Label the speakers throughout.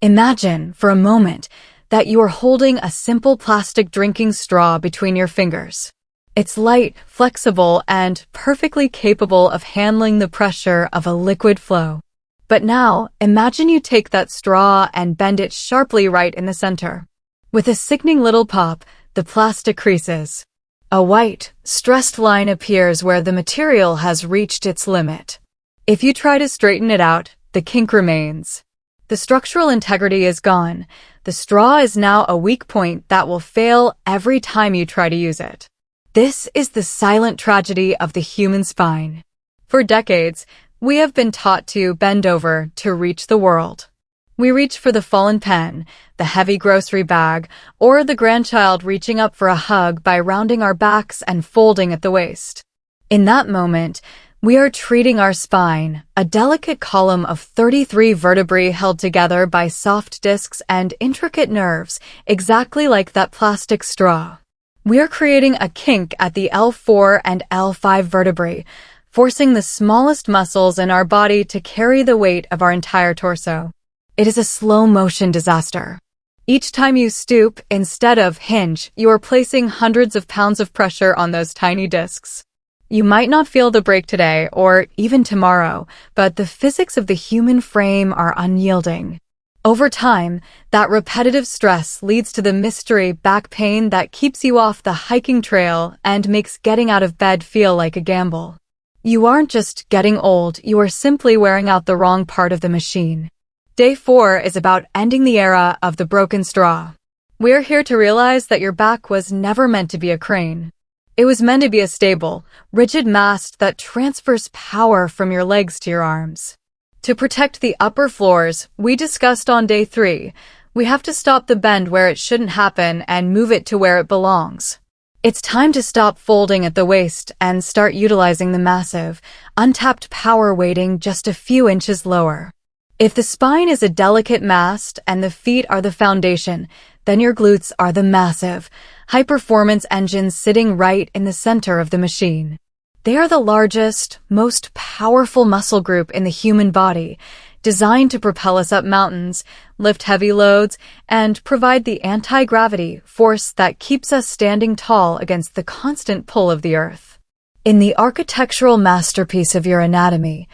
Speaker 1: Imagine, for a moment, that you are holding a simple plastic drinking straw between your fingers. It's light, flexible, and perfectly capable of handling the pressure of a liquid flow. But now, imagine you take that straw and bend it sharply right in the center. With a sickening little pop, the plastic creases. A white, stressed line appears where the material has reached its limit. If you try to straighten it out, the kink remains. The structural integrity is gone. The straw is now a weak point that will fail every time you try to use it. This is the silent tragedy of the human spine. For decades, we have been taught to bend over to reach the world. We reach for the fallen pen, the heavy grocery bag, or the grandchild reaching up for a hug by rounding our backs and folding at the waist. In that moment, we are treating our spine, a delicate column of 33 vertebrae held together by soft discs and intricate nerves, exactly like that plastic straw. We are creating a kink at the L4 and L5 vertebrae, forcing the smallest muscles in our body to carry the weight of our entire torso. It is a slow-motion disaster. Each time you stoop, instead of hinge, you are placing hundreds of pounds of pressure on those tiny discs. You might not feel the break today, or even tomorrow, but the physics of the human frame are unyielding. Over time, that repetitive stress leads to the mystery back pain that keeps you off the hiking trail and makes getting out of bed feel like a gamble. You aren't just getting old, you are simply wearing out the wrong part of the machine. Day 4 is about ending the era of the broken straw. We're here to realize that your back was never meant to be a crane. It was meant to be a stable, rigid mast that transfers power from your legs to your arms. To protect the upper floors, we discussed on day 3, we have to stop the bend where it shouldn't happen and move it to where it belongs. It's time to stop folding at the waist and start utilizing the massive, untapped power waiting just a few inches lower. If the spine is a delicate mast and the feet are the foundation, then your glutes are the massive, high-performance engines sitting right in the center of the machine. They are the largest, most powerful muscle group in the human body, designed to propel us up mountains, lift heavy loads, and provide the anti-gravity force that keeps us standing tall against the constant pull of the earth. In the architectural masterpiece of your anatomy,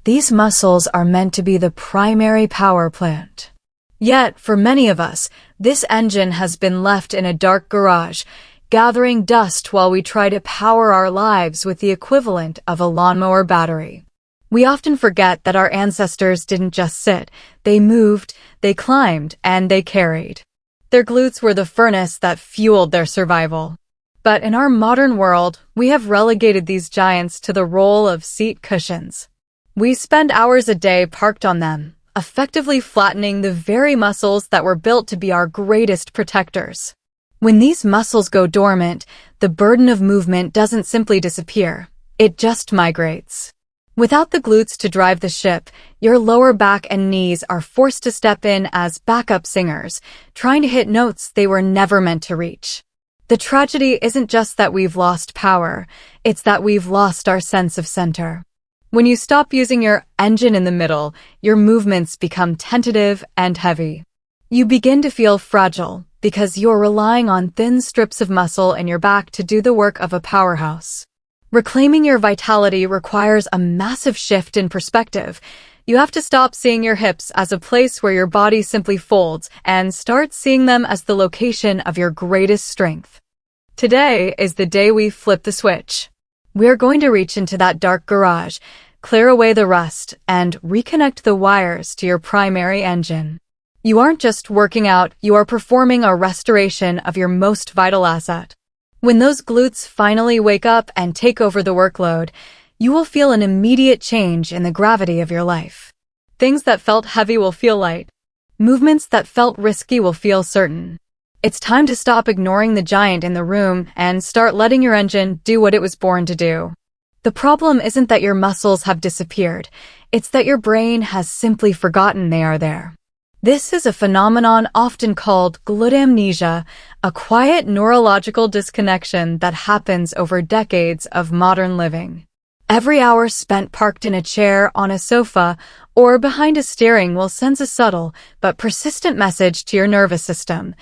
Speaker 1: these muscles are meant to be the primary power plant. Yet, for many of us, this engine has been left in a dark garage, gathering dust while we try to power our lives with the equivalent of a lawnmower battery. We often forget that our ancestors didn't just sit, they moved, they climbed, and they carried. Their glutes were the furnace that fueled their survival. But in our modern world, we have relegated these giants to the role of seat cushions. We spend hours a day parked on them, effectively flattening the very muscles that were built to be our greatest protectors. When these muscles go dormant, the burden of movement doesn't simply disappear, it just migrates. Without the glutes to drive the ship, your lower back and knees are forced to step in as backup singers, trying to hit notes they were never meant to reach. The tragedy isn't just that we've lost power, it's that we've lost our sense of center. When you stop using your engine in the middle, your movements become tentative and heavy. You begin to feel fragile because you're relying on thin strips of muscle in your back to do the work of a powerhouse. Reclaiming your vitality requires a massive shift in perspective. You have to stop seeing your hips as a place where your body simply folds and start seeing them as the location of your greatest strength. Today is the day we flip the switch. We're going to reach into that dark garage, clear away the rust, and reconnect the wires to your primary engine. You aren't just working out, you are performing a restoration of your most vital asset. When those glutes finally wake up and take over the workload, you will feel an immediate change in the gravity of your life. Things that felt heavy will feel light. Movements that felt risky will feel certain. It's time to stop ignoring the giant in the room and start letting your engine do what it was born to do. The problem isn't that your muscles have disappeared, it's that your brain has simply forgotten they are there. This is a phenomenon often called glute amnesia, a quiet neurological disconnection that happens over decades of modern living. Every hour spent parked in a chair, on a sofa, or behind a steering wheel sends a subtle but persistent message to your nervous system.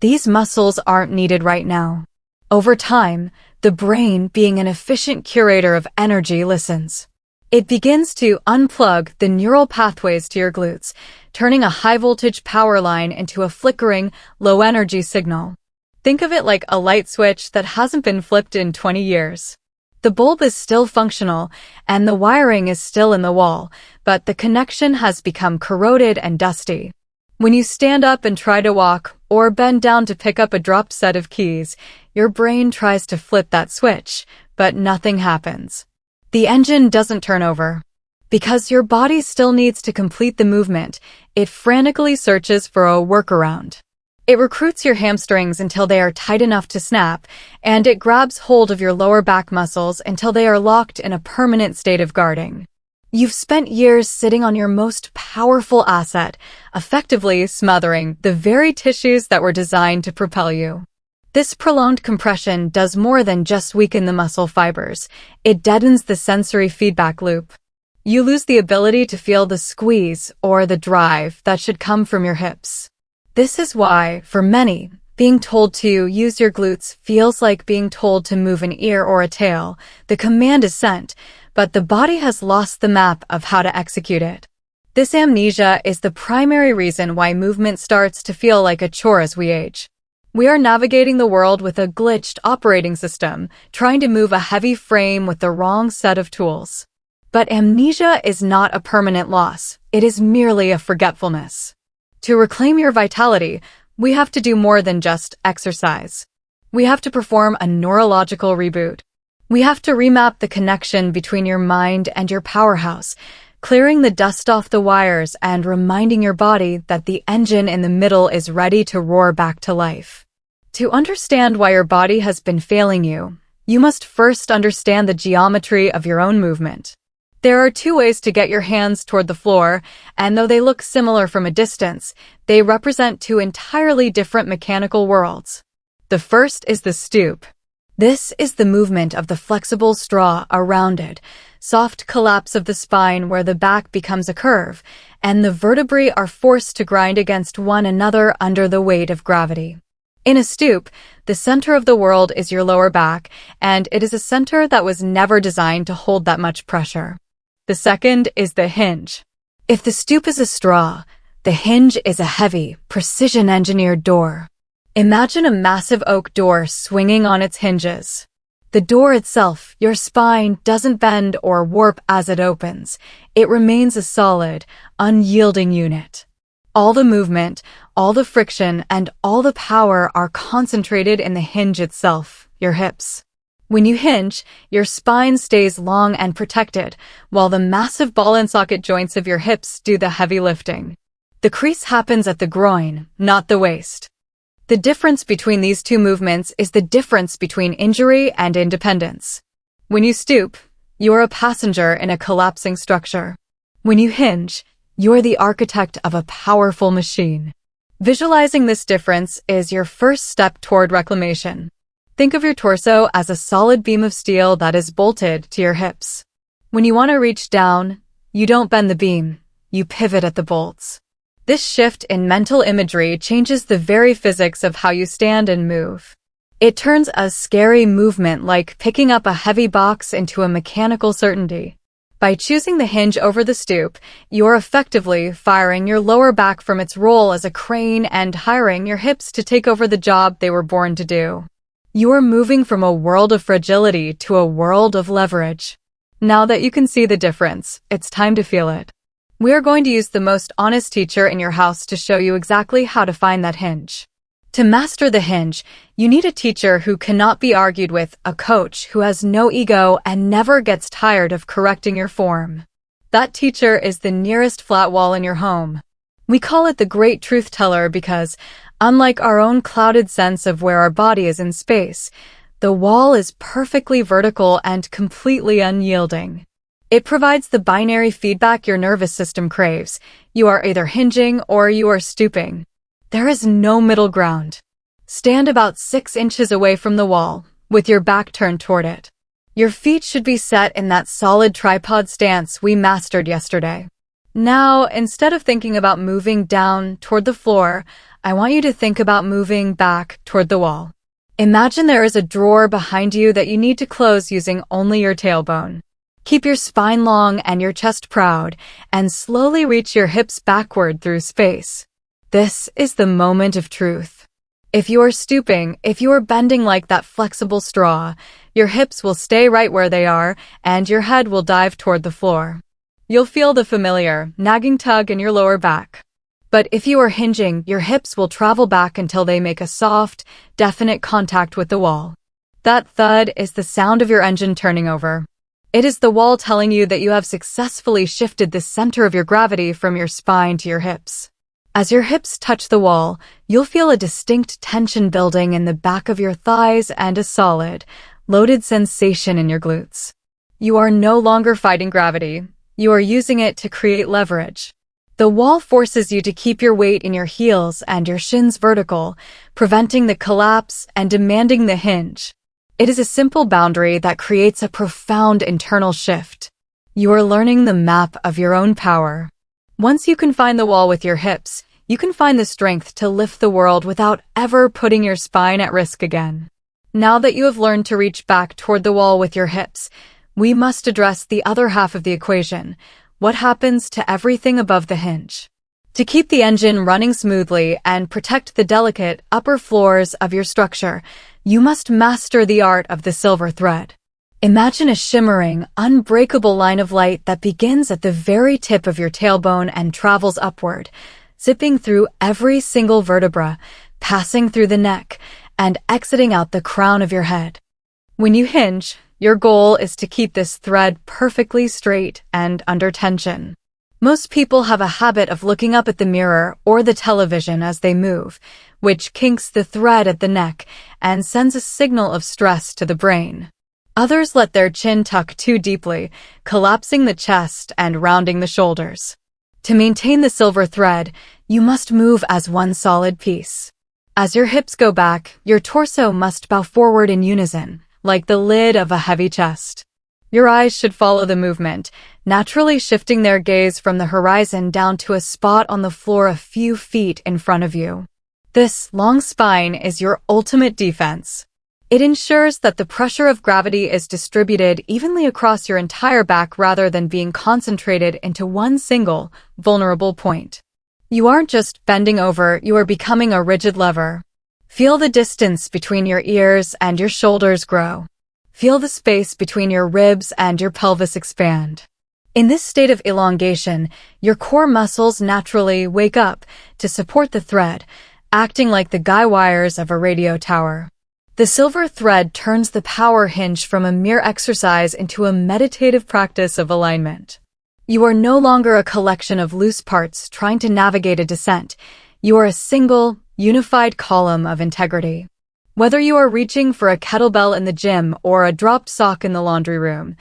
Speaker 1: These muscles aren't needed right now. Over time, the brain, being an efficient curator of energy, listens. It begins to unplug the neural pathways to your glutes, turning a high-voltage power line into a flickering, low-energy signal. Think of it like a light switch that hasn't been flipped in 20 years. The bulb is still functional, and the wiring is still in the wall, but the connection has become corroded and dusty. When you stand up and try to walk, or bend down to pick up a dropped set of keys, your brain tries to flip that switch, but nothing happens. The engine doesn't turn over. Because your body still needs to complete the movement, it frantically searches for a workaround. It recruits your hamstrings until they are tight enough to snap, and it grabs hold of your lower back muscles until they are locked in a permanent state of guarding. You've spent years sitting on your most powerful asset, effectively smothering the very tissues that were designed to propel you. This prolonged compression does more than just weaken the muscle fibers. It deadens the sensory feedback loop. You lose the ability to feel the squeeze or the drive that should come from your hips. This is why, for many, being told to use your glutes feels like being told to move an ear or a tail. The command is sent, but the body has lost the map of how to execute it. This amnesia is the primary reason why movement starts to feel like a chore as we age. We are navigating the world with a glitched operating system, trying to move a heavy frame with the wrong set of tools. But amnesia is not a permanent loss. It is merely a forgetfulness. To reclaim your vitality, we have to do more than just exercise. We have to perform a neurological reboot. We have to remap the connection between your mind and your powerhouse, clearing the dust off the wires and reminding your body that the engine in the middle is ready to roar back to life. To understand why your body has been failing you, you must first understand the geometry of your own movement. There are two ways to get your hands toward the floor, and though they look similar from a distance, they represent two entirely different mechanical worlds. The first is the stoop. This is the movement of the flexible straw, a rounded, soft collapse of the spine where the back becomes a curve, and the vertebrae are forced to grind against one another under the weight of gravity. In a stoop, the center of the world is your lower back, and it is a center that was never designed to hold that much pressure. The second is the hinge. If the stoop is a straw, the hinge is a heavy, precision-engineered door. Imagine a massive oak door swinging on its hinges. The door itself, your spine, doesn't bend or warp as it opens. It remains a solid, unyielding unit. All the movement, all the friction, and all the power are concentrated in the hinge itself, your hips. When you hinge, your spine stays long and protected, while the massive ball-and-socket joints of your hips do the heavy lifting. The crease happens at the groin, not the waist. The difference between these two movements is the difference between injury and independence. When you stoop, you're a passenger in a collapsing structure. When you hinge, you're the architect of a powerful machine. Visualizing this difference is your first step toward reclamation. Think of your torso as a solid beam of steel that is bolted to your hips. When you want to reach down, you don't bend the beam, you pivot at the bolts. This shift in mental imagery changes the very physics of how you stand and move. It turns a scary movement like picking up a heavy box into a mechanical certainty. By choosing the hinge over the stoop, you're effectively firing your lower back from its role as a crane and hiring your hips to take over the job they were born to do. You're moving from a world of fragility to a world of leverage. Now that you can see the difference, it's time to feel it. We are going to use the most honest teacher in your house to show you exactly how to find that hinge. To master the hinge, you need a teacher who cannot be argued with, a coach who has no ego and never gets tired of correcting your form. That teacher is the nearest flat wall in your home. We call it the great truth teller because, unlike our own clouded sense of where our body is in space, the wall is perfectly vertical and completely unyielding. It provides the binary feedback your nervous system craves. You are either hinging or you are stooping. There is no middle ground. Stand about 6 inches away from the wall, with your back turned toward it. Your feet should be set in that solid tripod stance we mastered yesterday. Now, instead of thinking about moving down toward the floor, I want you to think about moving back toward the wall. Imagine there is a drawer behind you that you need to close using only your tailbone. Keep your spine long and your chest proud, and slowly reach your hips backward through space. This is the moment of truth. If you are stooping, if you are bending like that flexible straw, your hips will stay right where they are, and your head will dive toward the floor. You'll feel the familiar, nagging tug in your lower back. But if you are hinging, your hips will travel back until they make a soft, definite contact with the wall. That thud is the sound of your engine turning over. It is the wall telling you that you have successfully shifted the center of your gravity from your spine to your hips. As your hips touch the wall, you'll feel a distinct tension building in the back of your thighs and a solid, loaded sensation in your glutes. You are no longer fighting gravity. You are using it to create leverage. The wall forces you to keep your weight in your heels and your shins vertical, preventing the collapse and demanding the hinge. It is a simple boundary that creates a profound internal shift. You are learning the map of your own power. Once you can find the wall with your hips, you can find the strength to lift the world without ever putting your spine at risk again. Now that you have learned to reach back toward the wall with your hips, we must address the other half of the equation. What happens to everything above the hinge? To keep the engine running smoothly and protect the delicate upper floors of your structure, you must master the art of the silver thread. Imagine a shimmering, unbreakable line of light that begins at the very tip of your tailbone and travels upward, zipping through every single vertebra, passing through the neck, and exiting out the crown of your head. When you hinge, your goal is to keep this thread perfectly straight and under tension. Most people have a habit of looking up at the mirror or the television as they move, which kinks the thread at the neck and sends a signal of stress to the brain. Others let their chin tuck too deeply, collapsing the chest and rounding the shoulders. To maintain the silver thread, you must move as one solid piece. As your hips go back, your torso must bow forward in unison, like the lid of a heavy chest. Your eyes should follow the movement, naturally shifting their gaze from the horizon down to a spot on the floor a few feet in front of you. This long spine is your ultimate defense. It ensures that the pressure of gravity is distributed evenly across your entire back rather than being concentrated into one single, vulnerable point. You aren't just bending over, you are becoming a rigid lever. Feel the distance between your ears and your shoulders grow. Feel the space between your ribs and your pelvis expand. In this state of elongation, your core muscles naturally wake up to support the thread, acting like the guy wires of a radio tower. The silver thread turns the power hinge from a mere exercise into a meditative practice of alignment. You are no longer a collection of loose parts trying to navigate a descent. You are a single, unified column of integrity. Whether you are reaching for a kettlebell in the gym or a dropped sock in the laundry room,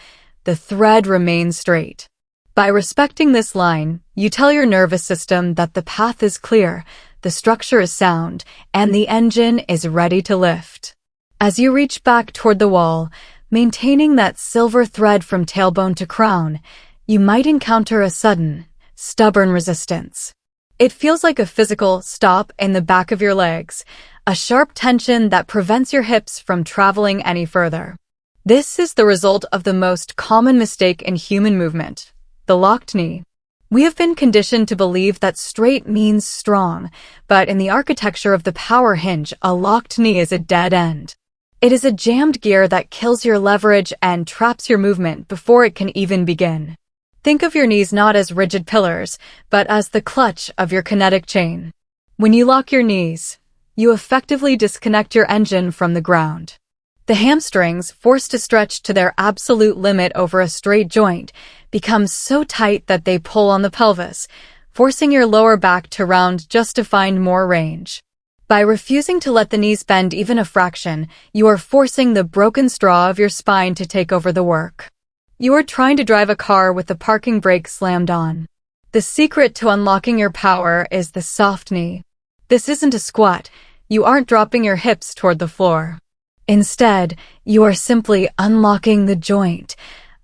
Speaker 1: the thread remains straight. By respecting this line, you tell your nervous system that the path is clear, the structure is sound, and the engine is ready to lift. As you reach back toward the wall, maintaining that silver thread from tailbone to crown, you might encounter a sudden, stubborn resistance. It feels like a physical stop in the back of your legs, a sharp tension that prevents your hips from traveling any further. This is the result of the most common mistake in human movement, the locked knee. We have been conditioned to believe that straight means strong, but in the architecture of the power hinge, a locked knee is a dead end. It is a jammed gear that kills your leverage and traps your movement before it can even begin. Think of your knees not as rigid pillars, but as the clutch of your kinetic chain. When you lock your knees, you effectively disconnect your engine from the ground. The hamstrings, forced to stretch to their absolute limit over a straight joint, become so tight that they pull on the pelvis, forcing your lower back to round just to find more range. By refusing to let the knees bend even a fraction, you are forcing the broken straw of your spine to take over the work. You are trying to drive a car with the parking brake slammed on. The secret to unlocking your power is the soft knee. This isn't a squat. You aren't dropping your hips toward the floor. Instead, you are simply unlocking the joint,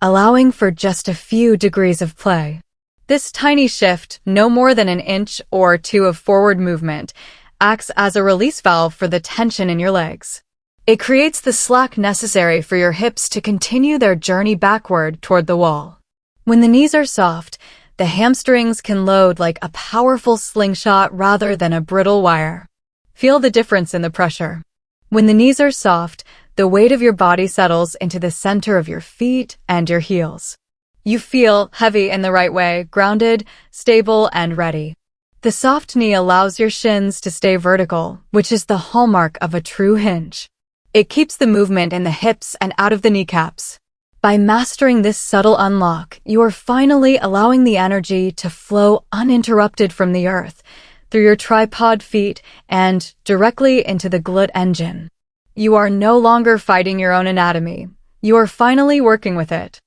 Speaker 1: allowing for just a few degrees of play. This tiny shift, no more than an inch or two of forward movement, acts as a release valve for the tension in your legs. It creates the slack necessary for your hips to continue their journey backward toward the wall. When the knees are soft, the hamstrings can load like a powerful slingshot rather than a brittle wire. Feel the difference in the pressure. When the knees are soft, the weight of your body settles into the center of your feet and your heels. You feel heavy in the right way, grounded, stable, and ready. The soft knee allows your shins to stay vertical, which is the hallmark of a true hinge. It keeps the movement in the hips and out of the kneecaps. By mastering this subtle unlock, you are finally allowing the energy to flow uninterrupted from the earth, through your tripod feet and directly into the glute engine. You are no longer fighting your own anatomy. You are finally working with it.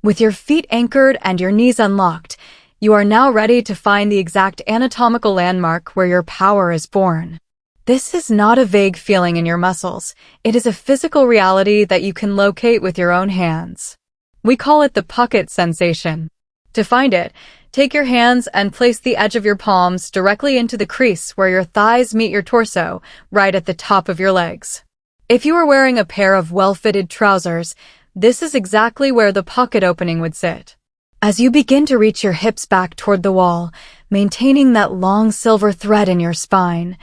Speaker 1: With your feet anchored and your knees unlocked, you are now ready to find the exact anatomical landmark where your power is born. This is not a vague feeling in your muscles. It is a physical reality that you can locate with your own hands. We call it the pocket sensation. To find it, take your hands and place the edge of your palms directly into the crease where your thighs meet your torso, right at the top of your legs. If you were wearing a pair of well-fitted trousers, this is exactly where the pocket opening would sit. As you begin to reach your hips back toward the wall, maintaining that long silver thread in your spine,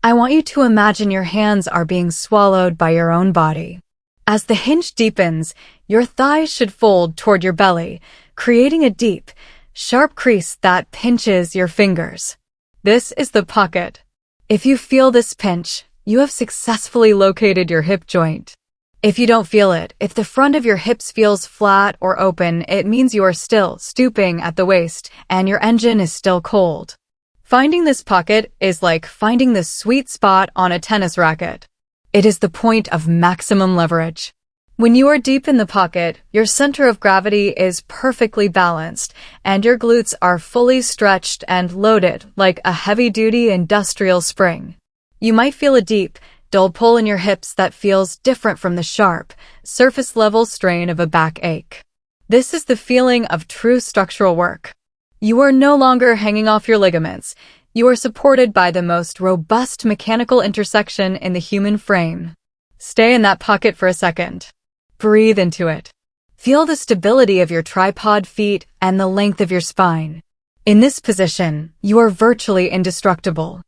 Speaker 1: I want you to imagine your hands are being swallowed by your own body. As the hinge deepens, your thighs should fold toward your belly, creating a deep, sharp crease that pinches your fingers. This is the pocket. If you feel this pinch, you have successfully located your hip joint. If you don't feel it, if the front of your hips feels flat or open, it means you are still stooping at the waist and your engine is still cold. Finding this pocket is like finding the sweet spot on a tennis racket. It is the point of maximum leverage. When you are deep in the pocket, your center of gravity is perfectly balanced, and your glutes are fully stretched and loaded like a heavy-duty industrial spring. You might feel a deep, dull pull in your hips that feels different from the sharp, surface-level strain of a backache. This is the feeling of true structural work. You are no longer hanging off your ligaments. You are supported by the most robust mechanical intersection in the human frame. Stay in that pocket for a second. Breathe into it. Feel the stability of your tripod feet and the length of your spine. In this position, you are virtually indestructible.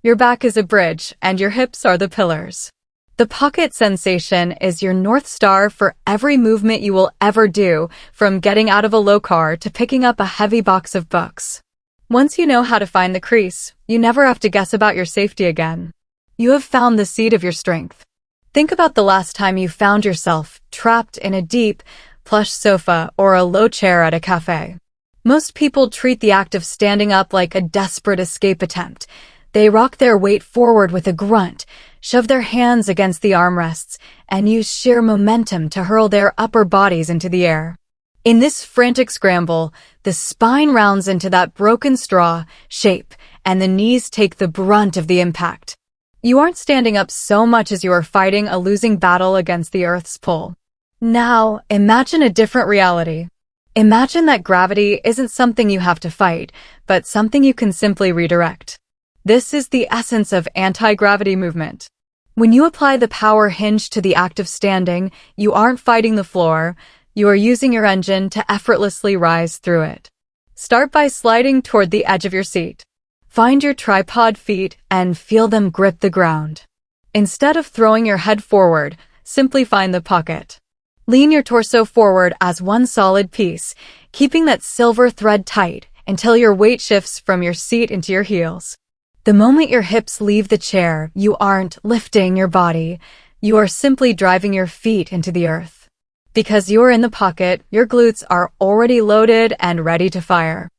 Speaker 1: Your back is a bridge and your hips are the pillars. The pocket sensation is your North Star for every movement you will ever do, from getting out of a low car to picking up a heavy box of books. Once you know how to find the crease, you never have to guess about your safety again. You have found the seat of your strength. Think about the last time you found yourself trapped in a deep, plush sofa or a low chair at a cafe. Most people treat the act of standing up like a desperate escape attempt. They rock their weight forward with a grunt, shove their hands against the armrests, and use sheer momentum to hurl their upper bodies into the air. In this frantic scramble, the spine rounds into that broken straw shape, and the knees take the brunt of the impact. You aren't standing up so much as you are fighting a losing battle against the Earth's pull. Now, imagine a different reality. Imagine that gravity isn't something you have to fight, but something you can simply redirect. This is the essence of anti-gravity movement. When you apply the power hinge to the act of standing, you aren't fighting the floor, you are using your engine to effortlessly rise through it. Start by sliding toward the edge of your seat. Find your tripod feet and feel them grip the ground. Instead of throwing your head forward, simply find the pocket. Lean your torso forward as one solid piece, keeping that silver thread tight until your weight shifts from your seat into your heels. The moment your hips leave the chair, you aren't lifting your body. You are simply driving your feet into the earth. Because you are in the pocket, your glutes are already loaded and ready to fire.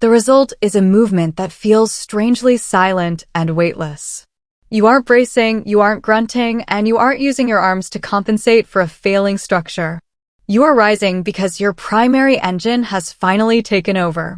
Speaker 1: The result is a movement that feels strangely silent and weightless. You aren't bracing, you aren't grunting, and you aren't using your arms to compensate for a failing structure. You are rising because your primary engine has finally taken over.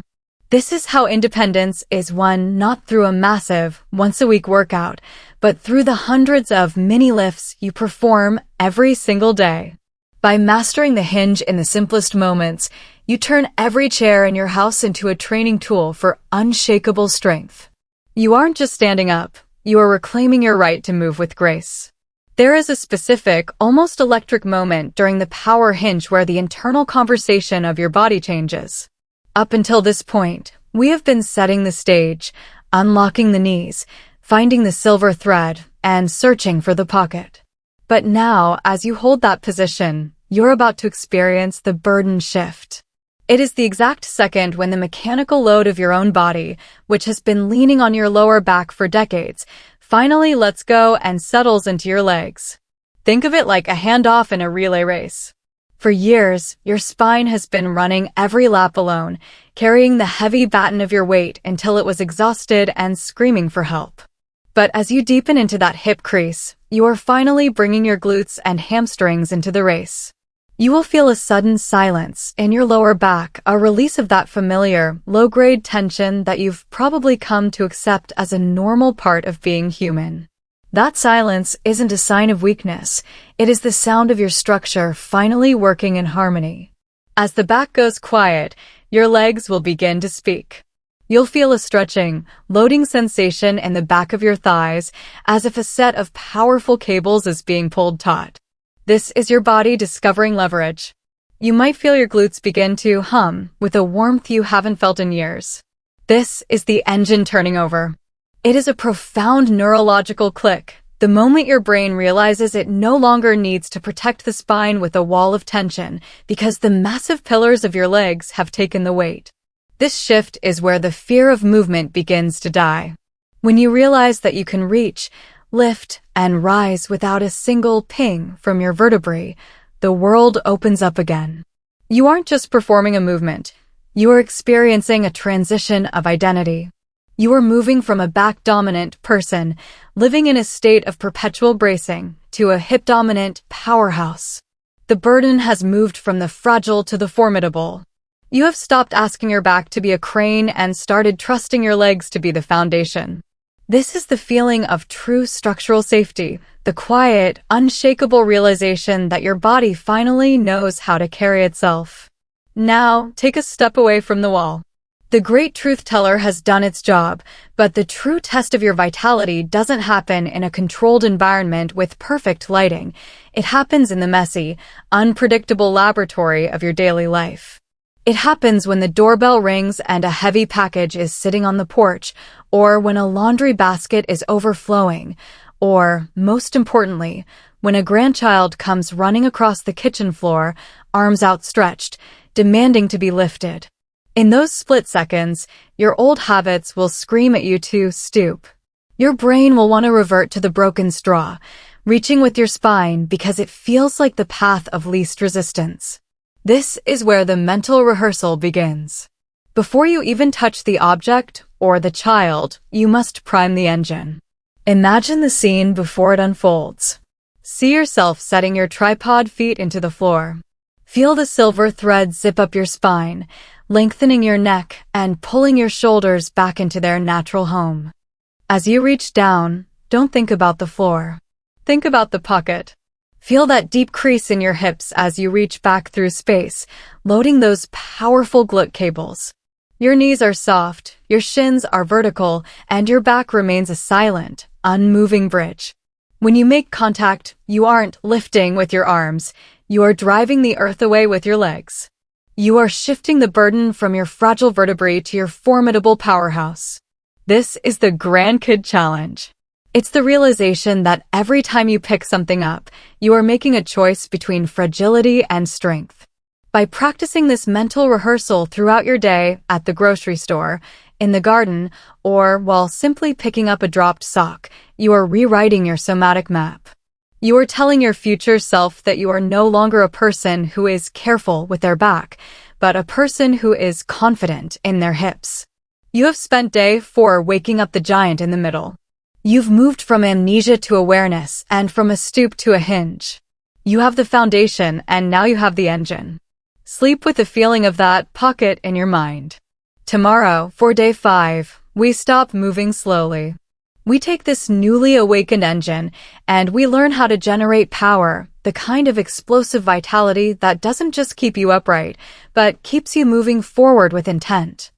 Speaker 1: This is how independence is won not through a massive, once-a-week workout, but through the hundreds of mini lifts you perform every single day. By mastering the hinge in the simplest moments, you turn every chair in your house into a training tool for unshakable strength. You aren't just standing up, you are reclaiming your right to move with grace. There is a specific, almost electric moment during the power hinge where the internal conversation of your body changes. Up until this point, we have been setting the stage, unlocking the knees, finding the silver thread, and searching for the pocket. But now, as you hold that position, you're about to experience the burden shift. It is the exact second when the mechanical load of your own body, which has been leaning on your lower back for decades, finally lets go and settles into your legs. Think of it like a handoff in a relay race. For years, your spine has been running every lap alone, carrying the heavy baton of your weight until it was exhausted and screaming for help. But as you deepen into that hip crease, you are finally bringing your glutes and hamstrings into the race. You will feel a sudden silence in your lower back, a release of that familiar, low-grade tension that you've probably come to accept as a normal part of being human. That silence isn't a sign of weakness, it is the sound of your structure finally working in harmony. As the back goes quiet, your legs will begin to speak. You'll feel a stretching, loading sensation in the back of your thighs, as if a set of powerful cables is being pulled taut. This is your body discovering leverage. You might feel your glutes begin to hum with a warmth you haven't felt in years. This is the engine turning over. It is a profound neurological click, the moment your brain realizes it no longer needs to protect the spine with a wall of tension because the massive pillars of your legs have taken the weight. This shift is where the fear of movement begins to die. When you realize that you can reach, lift, and rise without a single ping from your vertebrae, the world opens up again. You aren't just performing a movement, you are experiencing a transition of identity. You are moving from a back-dominant person, living in a state of perpetual bracing, to a hip-dominant powerhouse. The burden has moved from the fragile to the formidable. You have stopped asking your back to be a crane and started trusting your legs to be the foundation. This is the feeling of true structural safety, the quiet, unshakable realization that your body finally knows how to carry itself. Now, take a step away from the wall. The great truth teller has done its job, but the true test of your vitality doesn't happen in a controlled environment with perfect lighting. It happens in the messy, unpredictable laboratory of your daily life. It happens when the doorbell rings and a heavy package is sitting on the porch, or when a laundry basket is overflowing, or, most importantly, when a grandchild comes running across the kitchen floor, arms outstretched, demanding to be lifted. In those split seconds, your old habits will scream at you to stoop. Your brain will want to revert to the broken straw, reaching with your spine because it feels like the path of least resistance. This is where the mental rehearsal begins. Before you even touch the object or the child, you must prime the engine. Imagine the scene before it unfolds. See yourself setting your tripod feet into the floor. Feel the silver thread zip up your spine, lengthening your neck and pulling your shoulders back into their natural home. As you reach down, don't think about the floor. Think about the pocket. Feel that deep crease in your hips as you reach back through space, loading those powerful glute cables. Your knees are soft, your shins are vertical, and your back remains a silent, unmoving bridge. When you make contact, you aren't lifting with your arms, you are driving the earth away with your legs. You are shifting the burden from your fragile vertebrae to your formidable powerhouse. This is the grandkid challenge. It's the realization that every time you pick something up, you are making a choice between fragility and strength. By practicing this mental rehearsal throughout your day, at the grocery store, in the garden, or while simply picking up a dropped sock, you are rewriting your somatic map. You are telling your future self that you are no longer a person who is careful with their back, but a person who is confident in their hips. You have spent day 4 waking up the giant in the middle. You've moved from amnesia to awareness and from a stoop to a hinge. You have the foundation and now you have the engine. Sleep with the feeling of that pocket in your mind. Tomorrow, for day 5, we stop moving slowly. We take this newly awakened engine and we learn how to generate power, the kind of explosive vitality that doesn't just keep you upright, but keeps you moving forward with intent.